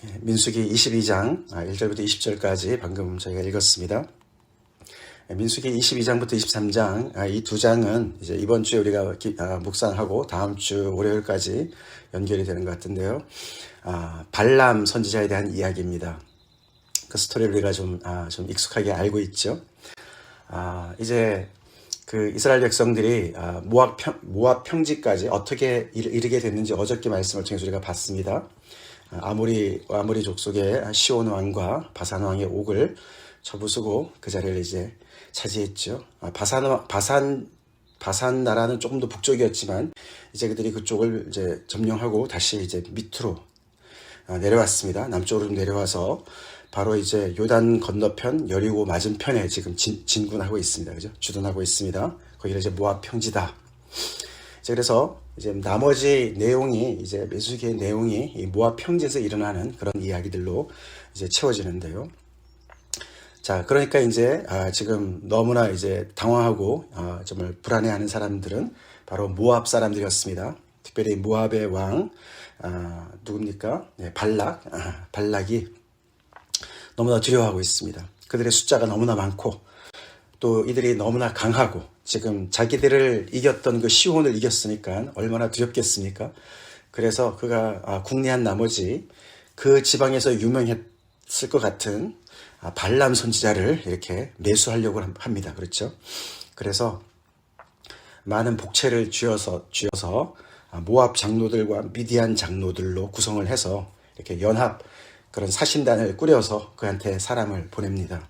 민수기 22장 1절부터 20절까지 방금 저희가 읽었습니다. 민수기 22장부터 23장 이 두 장은 이제 이번 주에 우리가 묵상하고 다음 주 월요일까지 연결이 되는 것 같은데요. 발람 선지자에 대한 이야기입니다. 그 스토리를 우리가 좀 익숙하게 알고 있죠. 이제 그 이스라엘 백성들이 모압 평지까지 어떻게 이르게 됐는지 어저께 말씀을 통해서 우리가 봤습니다. 아모리 족속의 시온 왕과 바산 왕의 옥을 쳐부수고 그 자리를 이제 차지했죠. 바산 나라는 조금 더 북쪽이었지만 이제 그들이 그쪽을 이제 점령하고 다시 이제 밑으로 내려왔습니다. 남쪽으로 내려와서 바로 이제 요단 건너편 여리고 맞은편에 지금 진군하고 있습니다. 그죠? 주둔하고 있습니다. 거기를 이제 모압 평지다. 그래서 이제 나머지 내용이 이제 민수기의 내용이 이 모압 평지에서 일어나는 그런 이야기들로 이제 채워지는데요. 자, 그러니까 이제 지금 너무나 이제 당황하고 정말 불안해하는 사람들은 바로 모압 사람들이었습니다. 특별히 모압의 왕 누굽니까? 네, 발락이 너무나 두려워하고 있습니다. 그들의 숫자가 너무나 많고 또 이들이 너무나 강하고 지금 자기들을 이겼던 그 시온을 이겼으니까 얼마나 두렵겠습니까? 그래서 그가 궁리한 나머지 그 지방에서 유명했을 것 같은 발람 선지자를 이렇게 매수하려고 합니다. 그렇죠? 그래서 많은 복채를 쥐어서 모압 장로들과 미디안 장로들로 구성을 해서 이렇게 연합 그런 사신단을 꾸려서 그한테 사람을 보냅니다.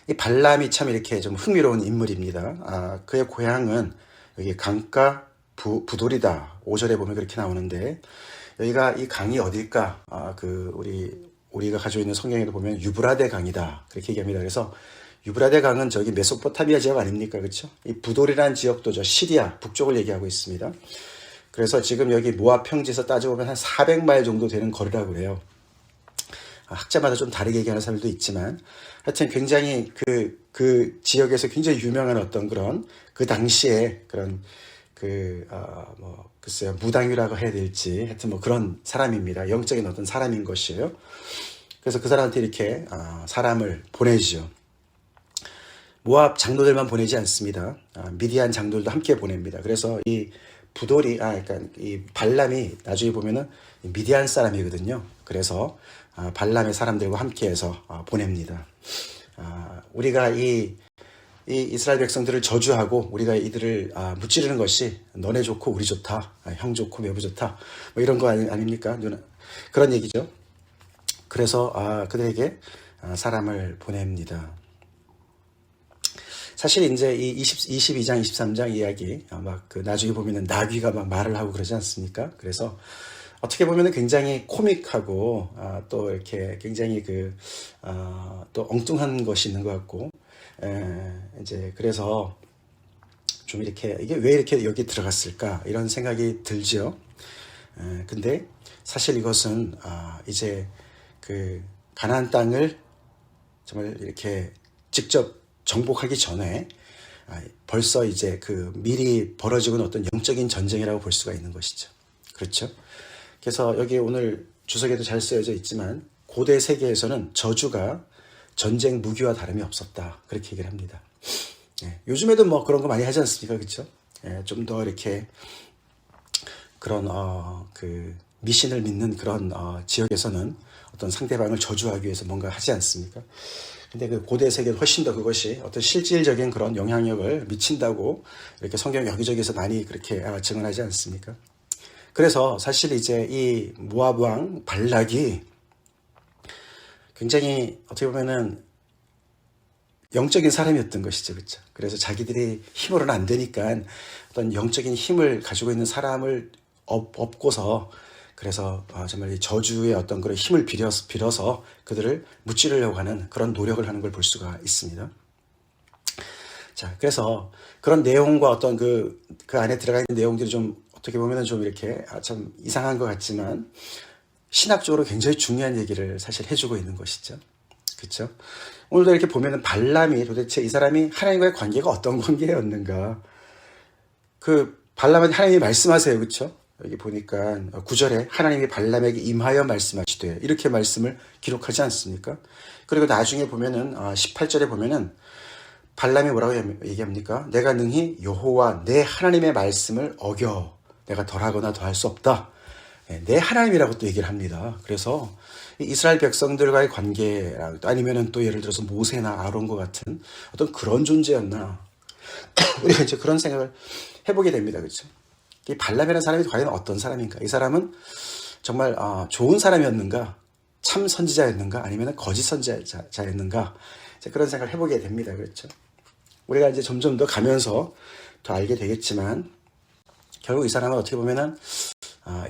이 발람이 참 이렇게 좀 흥미로운 인물입니다. 그의 고향은 여기 강가 부돌이다. 5절에 보면 그렇게 나오는데 여기가 이 강이 어딜까? 우리가 가지고 있는 성경에도 보면 유브라데 강이다. 그렇게 얘기합니다. 그래서 유브라데 강은 저기 메소포타미아 지역 아닙니까? 그렇죠? 이 부돌이라는 지역도 저 시리아 북쪽을 얘기하고 있습니다. 그래서 지금 여기 모압 평지에서 따져보면 한 400마일 정도 되는 거리라고 그래요. 학자마다 좀 다르게 얘기하는 사람들도 있지만 하여튼 굉장히 그 지역에서 굉장히 유명한 어떤 그런 그 당시에 그런 글쎄요, 무당이라고 해야 될지 하여튼 뭐 그런 사람입니다. 영적인 어떤 사람인 것이에요. 그래서 그 사람한테 이렇게 사람을 보내죠. 모압 장로들만 보내지 않습니다. 미디안 장로들도 함께 보냅니다. 그래서 이 부돌이 그러니까 이 발람이 나중에 보면은 미디안 사람이거든요. 그래서 발람의 사람들과 함께해서 보냅니다. 우리가 이 이스라엘 백성들을 저주하고 우리가 이들을 무찌르는 것이 너네 좋고 우리 좋다, 형 좋고 매부 좋다, 뭐 이런 거 아닙니까? 그런 얘기죠. 그래서 그들에게 사람을 보냅니다. 사실 이제 이 22장, 23장 이야기 나중에 보면은 나귀가 막 말을 하고 그러지 않습니까? 그래서 어떻게 보면은 굉장히 코믹하고 또 이렇게 굉장히 또 엉뚱한 것이 있는 것 같고 이제 그래서 좀 이렇게 이게 왜 이렇게 여기 들어갔을까 이런 생각이 들죠. 근데 사실 이것은 이제 그 가나안 땅을 정말 이렇게 직접 정복하기 전에 벌써 이제 미리 벌어지고 있는 어떤 영적인 전쟁이라고 볼 수가 있는 것이죠. 그렇죠? 그래서 여기 오늘 주석에도 잘 쓰여져 있지만 고대 세계에서는 저주가 전쟁 무기와 다름이 없었다. 그렇게 얘기를 합니다. 요즘에도 뭐 그런 거 많이 하지 않습니까? 그렇죠? 좀 더 이렇게 그런 미신을 믿는 그런 지역에서는 어떤 상대방을 저주하기 위해서 뭔가 하지 않습니까? 근데 그 고대 세계는 훨씬 더 그것이 어떤 실질적인 그런 영향력을 미친다고 이렇게 성경 여기저기서 많이 그렇게 증언하지 않습니까? 그래서 사실 이제 이 모압 왕 발락이 굉장히 어떻게 보면은 영적인 사람이었던 것이죠. 그렇죠? 그래서 자기들이 힘으로는 안 되니까 어떤 영적인 힘을 가지고 있는 사람을 업고서 그래서 정말 이 저주의 어떤 그런 힘을 빌어서 그들을 무찌르려고 하는 그런 노력을 하는 걸 볼 수가 있습니다. 자, 그래서 그런 내용과 어떤 그 안에 들어가 있는 내용들이 좀 어떻게 보면은 좀 이렇게 참 이상한 것 같지만 신학적으로 굉장히 중요한 얘기를 사실 해주고 있는 것이죠. 그렇죠? 오늘도 이렇게 보면은 발람이 도대체 이 사람이 하나님과의 관계가 어떤 관계였는가? 발람한테 하나님이 말씀하세요. 그렇죠? 여기 보니까 9절에 하나님이 발람에게 임하여 말씀하시되 이렇게 말씀을 기록하지 않습니까? 그리고 나중에 보면은 18절에 보면은 발람이 뭐라고 얘기합니까? 내가 능히 여호와 내 하나님의 말씀을 어겨 내가 덜하거나 더할 수 없다. 내 하나님이라고 또 얘기를 합니다. 그래서 이스라엘 백성들과의 관계 아니면은 또 예를 들어서 모세나 아론과 같은 어떤 그런 존재였나 우리가 이제 그런 생각을 해보게 됩니다. 그렇죠? 이 발람이라는 사람이 과연 어떤 사람인가? 이 사람은 정말 좋은 사람이었는가? 참 선지자였는가? 아니면 거짓 선지자였는가? 이제 그런 생각을 해보게 됩니다. 그렇죠? 우리가 이제 점점 더 가면서 더 알게 되겠지만 결국 이 사람은 어떻게 보면은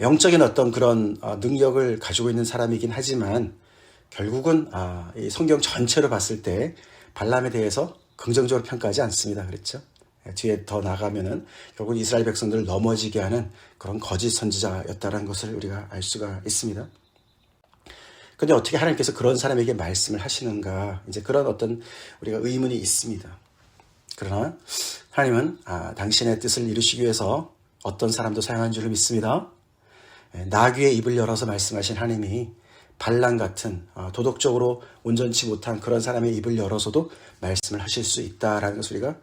영적인 어떤 그런 능력을 가지고 있는 사람이긴 하지만 결국은 이 성경 전체로 봤을 때 발람에 대해서 긍정적으로 평가하지 않습니다. 그렇죠? 뒤에 더 나가면은 결국 이스라엘 백성들을 넘어지게 하는 그런 거짓 선지자였다는 것을 우리가 알 수가 있습니다. 근데 어떻게 하나님께서 그런 사람에게 말씀을 하시는가? 이제 그런 어떤 우리가 의문이 있습니다. 그러나 하나님은 당신의 뜻을 이루시기 위해서 어떤 사람도 사용한 줄을 믿습니다. 나귀의 입을 열어서 말씀하신 하나님이 발람 같은 도덕적으로 온전치 못한 그런 사람의 입을 열어서도 말씀을 하실 수 있다라는 것을 우리가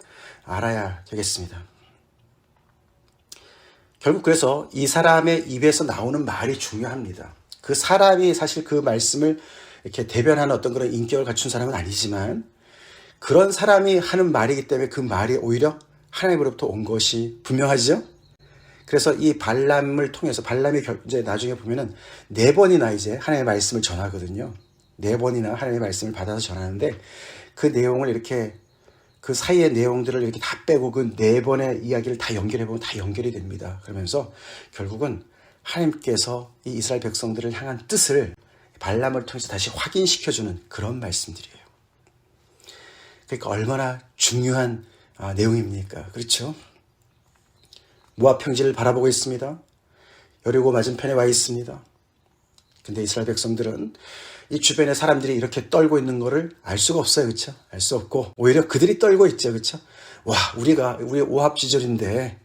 알아야 되겠습니다. 결국 그래서 이 사람의 입에서 나오는 말이 중요합니다. 그 사람이 사실 그 말씀을 이렇게 대변하는 어떤 그런 인격을 갖춘 사람은 아니지만 그런 사람이 하는 말이기 때문에 그 말이 오히려 하나님으로부터 온 것이 분명하죠. 그래서 이 발람을 통해서 발람이 이제 나중에 보면은 4번이나 이제 하나님의 말씀을 전하거든요. 4번이나 하나님의 말씀을 받아서 전하는데 그 내용을 이렇게 그 사이의 내용들을 이렇게 다 빼고 그 4번의 이야기를 다 연결해 보면 다 연결이 됩니다. 그러면서 결국은 하나님께서 이 이스라엘 백성들을 향한 뜻을 발람을 통해서 다시 확인시켜주는 그런 말씀들이에요. 그러니까 얼마나 중요한 내용입니까? 그렇죠? 모압 평지를 바라보고 있습니다. 여리고 맞은편에 와 있습니다. 근데 이스라엘 백성들은 이 주변에 사람들이 이렇게 떨고 있는 거를 알 수가 없어요. 그렇죠? 알 수 없고 오히려 그들이 떨고 있죠. 그렇죠? 와, 우리 오합 지졸인데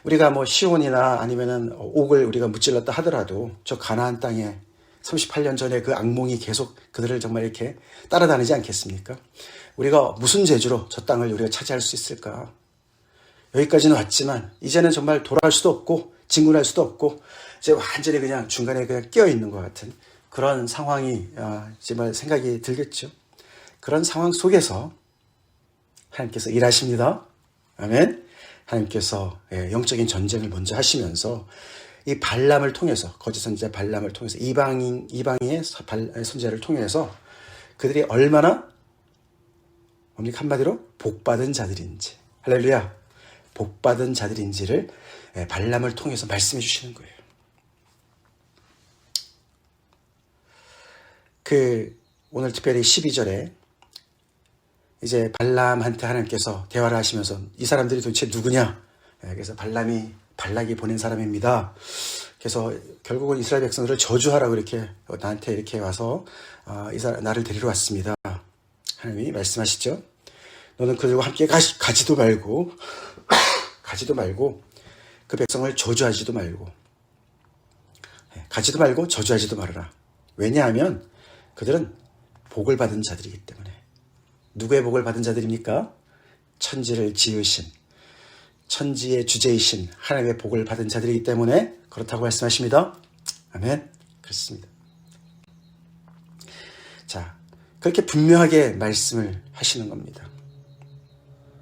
우리가 뭐 시온이나 아니면은 옥을 우리가 무찔렀다 하더라도 저 가나안 땅에 38년 전에 그 악몽이 계속 그들을 정말 이렇게 따라다니지 않겠습니까? 우리가 무슨 재주로 저 땅을 우리가 차지할 수 있을까? 여기까지는 왔지만 이제는 정말 돌아갈 수도 없고 진군할 수도 없고 이제 완전히 그냥 중간에 그냥 끼어 있는 것 같은 그런 상황이 정말 생각이 들겠죠. 그런 상황 속에서 하나님께서 일하십니다. 아멘. 하나님께서 영적인 전쟁을 먼저 하시면서 이 발람을 통해서 거짓 선지자 발람을 통해서 이방인의 선지자를 통해서 그들이 얼마나 뭡니까 한마디로 복받은 자들인지 할렐루야 복받은 자들인지를 발람을 통해서 말씀해 주시는 거예요. 오늘 특별히 12절에 이제 발람한테 하나님께서 대화를 하시면서 이 사람들이 도대체 누구냐? 그래서 발락이 보낸 사람입니다. 그래서 결국은 이스라엘 백성들을 저주하라고 이렇게 나한테 이렇게 와서 나를 데리러 왔습니다. 하나님이 말씀하시죠. 너는 그들과 함께 가지도 말고 그 백성을 저주하지도 말고 가지도 말고 저주하지도 말아라. 왜냐하면 그들은 복을 받은 자들이기 때문에. 누구의 복을 받은 자들입니까? 천지를 지으신 천지의 주제이신 하나님의 복을 받은 자들이기 때문에 그렇다고 말씀하십니다. 아멘. 그렇습니다. 자, 그렇게 분명하게 말씀을 하시는 겁니다.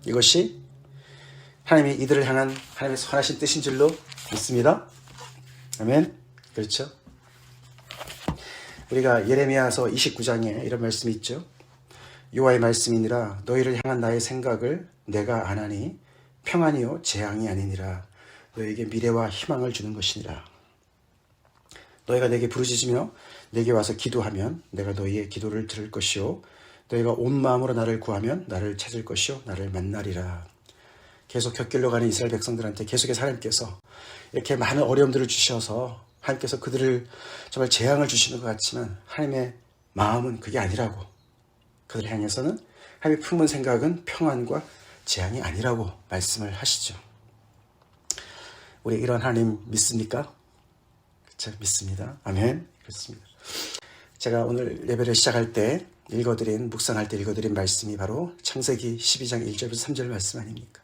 이것이 하나님이 이들을 향한 하나님의 선하신 뜻인 줄로 믿습니다. 아멘. 그렇죠? 우리가 예레미야서 29장에 이런 말씀이 있죠. 여호와의 말씀이니라 너희를 향한 나의 생각을 내가 아나니 평안이요 재앙이 아니니라 너희에게 미래와 희망을 주는 것이니라. 너희가 내게 부르짖으며 내게 와서 기도하면 내가 너희의 기도를 들을 것이요 너희가 온 마음으로 나를 구하면 나를 찾을 것이요 나를 만나리라. 계속 곁길로 가는 이스라엘 백성들한테 계속해서 하나님께서 이렇게 많은 어려움들을 주셔서 하나님께서 그들을 정말 재앙을 주시는 것 같지만 하나님의 마음은 그게 아니라고, 그들을 향해서는 하나님이 품은 생각은 평안과 재앙이 아니라고 말씀을 하시죠. 우리 이런 하나님 믿습니까? 그렇죠? 믿습니다. 아멘. 그렇습니다. 제가 오늘 예배를 시작할 때 묵상할 때 읽어드린 말씀이 바로 창세기 12장 1절부터 3절 말씀 아닙니까?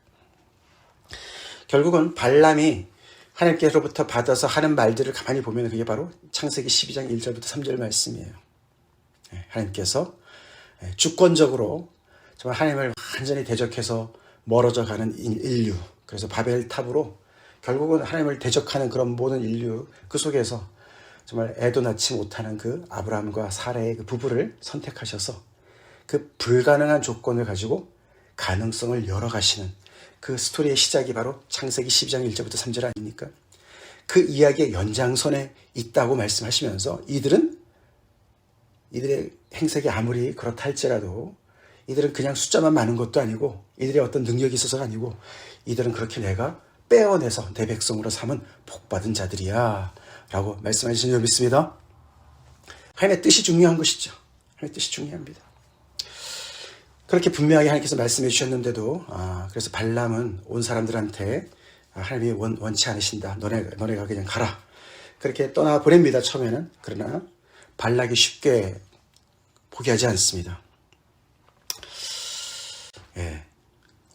결국은 발람이 하나님께로부터 받아서 하는 말들을 가만히 보면 그게 바로 창세기 12장 1절부터 3절 말씀이에요. 하나님께서 주권적으로 정말 하나님을 완전히 대적해서 멀어져 가는 인류, 그래서 바벨탑으로 결국은 하나님을 대적하는 그런 모든 인류, 그 속에서 정말 애도 낳지 못하는 그 아브라함과 사라의 그 부부를 선택하셔서 그 불가능한 조건을 가지고 가능성을 열어가시는 그 스토리의 시작이 바로 창세기 12장 1절부터 3절 아닙니까? 그 이야기의 연장선에 있다고 말씀하시면서 이들의 행색이 아무리 그렇다 할지라도 이들은 그냥 숫자만 많은 것도 아니고 이들의 어떤 능력이 있어서가 아니고 이들은 그렇게 내가 빼어내서 내 백성으로 삼은 복받은 자들이야 라고 말씀하시는 줄 믿습니다. 하나님의 뜻이 중요한 것이죠. 하나님의 뜻이 중요합니다. 그렇게 분명하게 하나님께서 말씀해 주셨는데도 그래서 발람은 온 사람들한테 하나님이 원치 않으신다. 너네가 그냥 가라. 그렇게 떠나 보냅니다. 처음에는. 그러나 발락이 쉽게 포기하지 않습니다.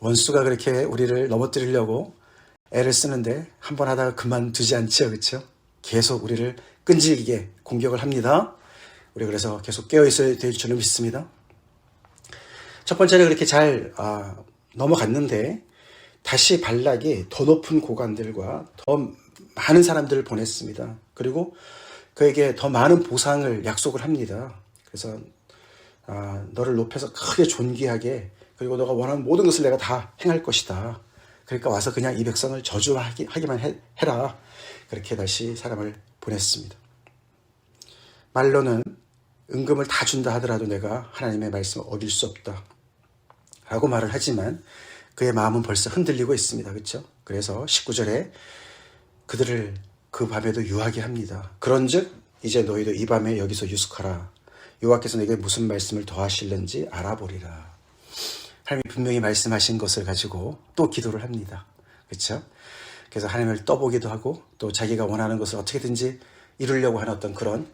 원수가 그렇게 우리를 넘어뜨리려고 애를 쓰는데 한 번 하다가 그만두지 않죠. 그렇죠? 계속 우리를 끈질기게 공격을 합니다. 우리 그래서 계속 깨어있어야 될 줄은 믿습니다. 첫 번째는 그렇게 잘 넘어갔는데 다시 발락이 더 높은 고관들과 더 많은 사람들을 보냈습니다. 그리고 그에게 더 많은 보상을 약속을 합니다. 그래서 너를 높여서 크게 존귀하게 그리고 너가 원하는 모든 것을 내가 다 행할 것이다. 그러니까 와서 그냥 이 백성을 저주하기만 해라. 그렇게 다시 사람을 보냈습니다. 말로는 은금을 다 준다 하더라도 내가 하나님의 말씀을 어길 수 없다 라고 말을 하지만 그의 마음은 벌써 흔들리고 있습니다. 그렇죠? 그래서 19절에 그들을 그 밤에도 유하게 합니다. 그런즉 이제 너희도 이 밤에 여기서 유숙하라. 여호와께서 내게 무슨 말씀을 더하실는지 알아보리라. 하나님이 분명히 말씀하신 것을 가지고 또 기도를 합니다. 그렇죠? 그래서 하나님을 떠보기도 하고 또 자기가 원하는 것을 어떻게든지 이루려고 하는 어떤 그런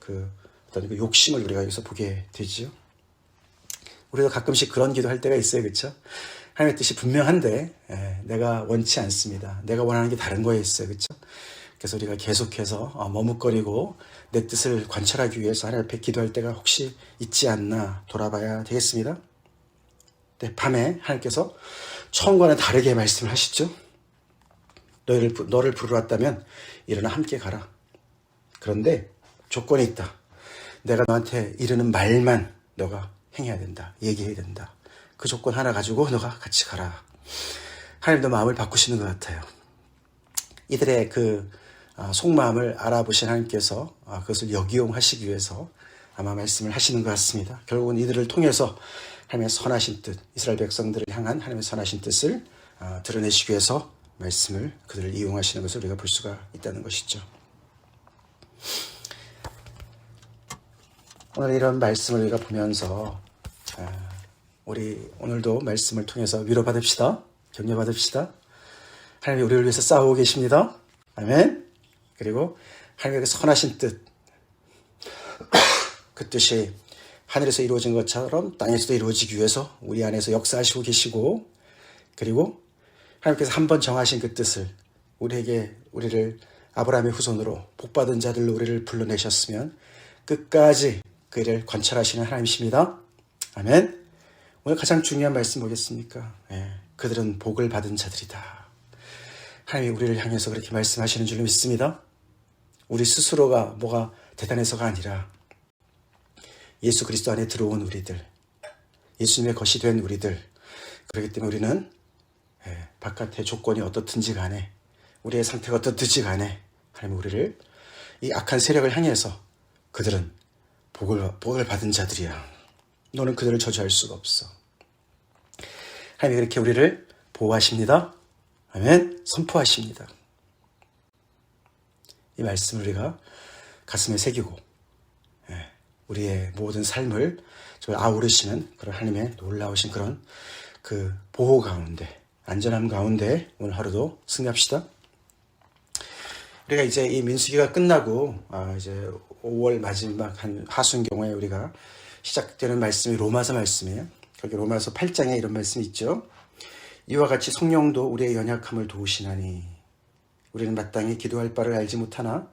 어떤 그 욕심을 우리가 여기서 보게 되죠. 우리도 가끔씩 그런 기도할 때가 있어요. 그렇죠? 하나님의 뜻이 분명한데 내가 원치 않습니다. 내가 원하는 게 다른 거에 있어요. 그렇죠? 그래서 우리가 계속해서 머뭇거리고 내 뜻을 관찰하기 위해서 하나님 앞에 기도할 때가 혹시 있지 않나 돌아봐야 되겠습니다. 네, 밤에 하나님께서 처음과는 다르게 말씀을 하시죠. 너를 부르러 왔다면 일어나 함께 가라. 그런데 조건이 있다. 내가 너한테 이르는 말만 너가 행해야 된다. 얘기해야 된다. 그 조건 하나 가지고 너가 같이 가라. 하나님도 마음을 바꾸시는 것 같아요. 이들의 그 속마음을 알아보신 하나님께서 그것을 역이용하시기 위해서 아마 말씀을 하시는 것 같습니다. 결국은 이들을 통해서 하나님의 선하신 뜻, 이스라엘 백성들을 향한 하나님의 선하신 뜻을 드러내시기 위해서 말씀을 그들을 이용하시는 것을 우리가 볼 수가 있다는 것이죠. 오늘 이런 말씀을 우리가 보면서 우리 오늘도 말씀을 통해서 위로받읍시다. 격려받읍시다. 하나님이 우리를 위해서 싸우고 계십니다. 아멘. 그리고 하나님의 선하신 뜻, 그 뜻이 하늘에서 이루어진 것처럼 땅에서도 이루어지기 위해서 우리 안에서 역사하시고 계시고, 그리고 하나님께서 한번 정하신 그 뜻을 우리를 아브라함의 후손으로 복받은 자들로 우리를 불러내셨으면 끝까지 그 일을 관찰하시는 하나님이십니다. 아멘. 오늘 가장 중요한 말씀 뭐겠습니까? 그들은 복을 받은 자들이다. 하나님이 우리를 향해서 그렇게 말씀하시는 줄 믿습니다. 우리 스스로가 뭐가 대단해서가 아니라 예수 그리스도 안에 들어온 우리들, 예수님의 것이 된 우리들, 그렇기 때문에 우리는 바깥의 조건이 어떻든지 간에, 우리의 상태가 어떻든지 간에 하나님 우리를 이 악한 세력을 향해서 그들은 복을 받은 자들이야. 너는 그들을 저주할 수가 없어. 하나님이 그렇게 우리를 보호하십니다. 아멘. 선포하십니다. 이 말씀을 우리가 가슴에 새기고 우리의 모든 삶을 아우르시는 그런 하나님의 놀라우신 그런 그 보호 가운데, 안전함 가운데 오늘 하루도 승리합시다. 우리가 이제 이 민수기가 끝나고 이제 5월 마지막 한 하순경에 우리가 시작되는 말씀이 로마서 말씀이에요. 거기 로마서 8장에 이런 말씀이 있죠. 이와 같이 성령도 우리의 연약함을 도우시나니 우리는 마땅히 기도할 바를 알지 못하나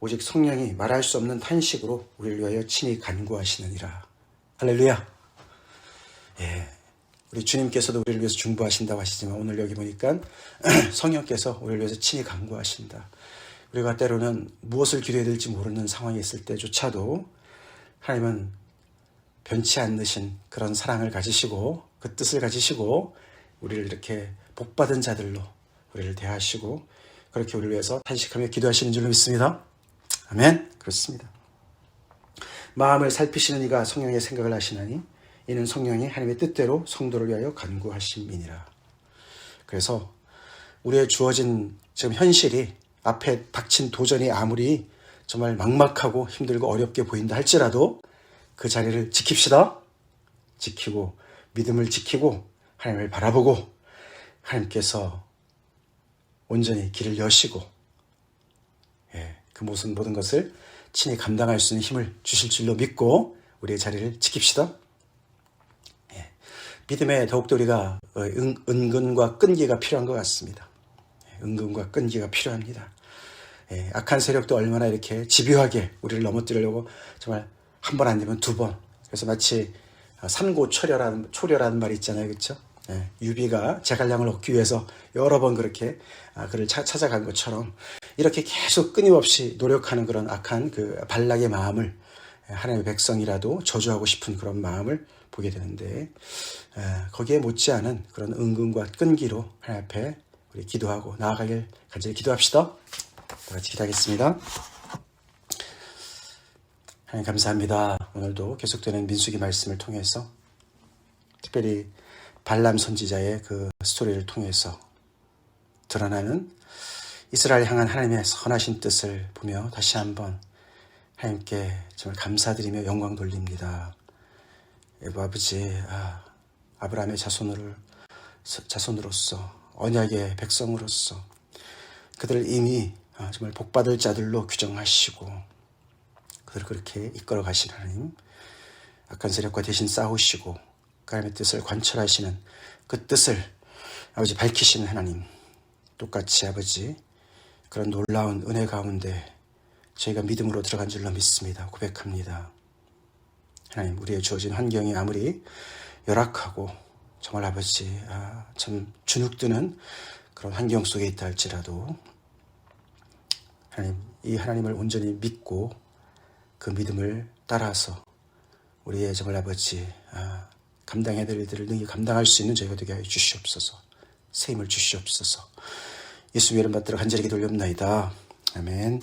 오직 성령이 말할 수 없는 탄식으로 우리를 위하여 친히 간구하시느니라. 할렐루야. 예, 우리 주님께서도 우리를 위해서 중보하신다고 하시지만 오늘 여기 보니까 성령께서 우리를 위해서 친히 간구하신다. 우리가 때로는 무엇을 기도해야 될지 모르는 상황이 있을 때조차도 하나님은 변치 않으신 그런 사랑을 가지시고 그 뜻을 가지시고 우리를 이렇게 복받은 자들로 우리를 대하시고 그렇게 우리를 위해서 탄식하며 기도하시는 줄로 믿습니다. 아멘. 그렇습니다. 마음을 살피시는 이가 성령의 생각을 하시나니 이는 성령이 하나님의 뜻대로 성도를 위하여 간구하심이니라. 그래서 우리의 주어진 지금 현실이 앞에 닥친 도전이 아무리 정말 막막하고 힘들고 어렵게 보인다 할지라도 그 자리를 지킵시다. 지키고 믿음을 지키고 하나님을 바라보고 하나님께서 온전히 길을 여시고 그 모든 것을 친히 감당할 수 있는 힘을 주실 줄로 믿고 우리의 자리를 지킵시다. 믿음에 더욱더 우리가 은근과 끈기가 필요한 것 같습니다. 은근과 끈기가 필요합니다. 악한 세력도 얼마나 이렇게 집요하게 우리를 넘어뜨리려고 정말 한 번 안 되면 두 번. 그래서 마치 삼고초려라는 말이 있잖아요. 그렇죠? 유비가 제갈량을 얻기 위해서 여러 번 그렇게 그를 찾아간 것처럼 이렇게 계속 끊임없이 노력하는 그런 악한 그 발락의 마음을 하나님의 백성이라도 저주하고 싶은 그런 마음을 보게 되는데 거기에 못지않은 그런 은근과 끈기로 하나님 앞에 우리 기도하고 나아가길 간절히 기도합시다. 다 같이 기도하겠습니다. 하나님 감사합니다. 오늘도 계속되는 민수기 말씀을 통해서 특별히 발람 선지자의 그 스토리를 통해서 드러나는 이스라엘 향한 하나님의 선하신 뜻을 보며 다시 한번 하나님께 정말 감사드리며 영광 돌립니다. 아버지, 아브라함의 자손으로서 언약의 백성으로서 그들을 이미 정말 복받을 자들로 규정하시고 그들을 그렇게 이끌어 가신 하나님, 악한 세력과 대신 싸우시고 하나님의 뜻을 관철하시는 그 뜻을 아버지 밝히시는 하나님, 똑같이 아버지 그런 놀라운 은혜 가운데 저희가 믿음으로 들어간 줄로 믿습니다. 고백합니다. 하나님, 우리의 주어진 환경이 아무리 열악하고 정말 아버지 참 주눅드는 그런 환경 속에 있다 할지라도 하나님, 이 하나님을 온전히 믿고 그 믿음을 따라서 우리의 정말 아버지 감당해야 될 일들을 능히 감당할 수 있는 저희가 되게 하여 주시옵소서. 새 힘을 주시옵소서. 예수님 이름 받들어 간절히 기도 올려옵나이다. 아멘.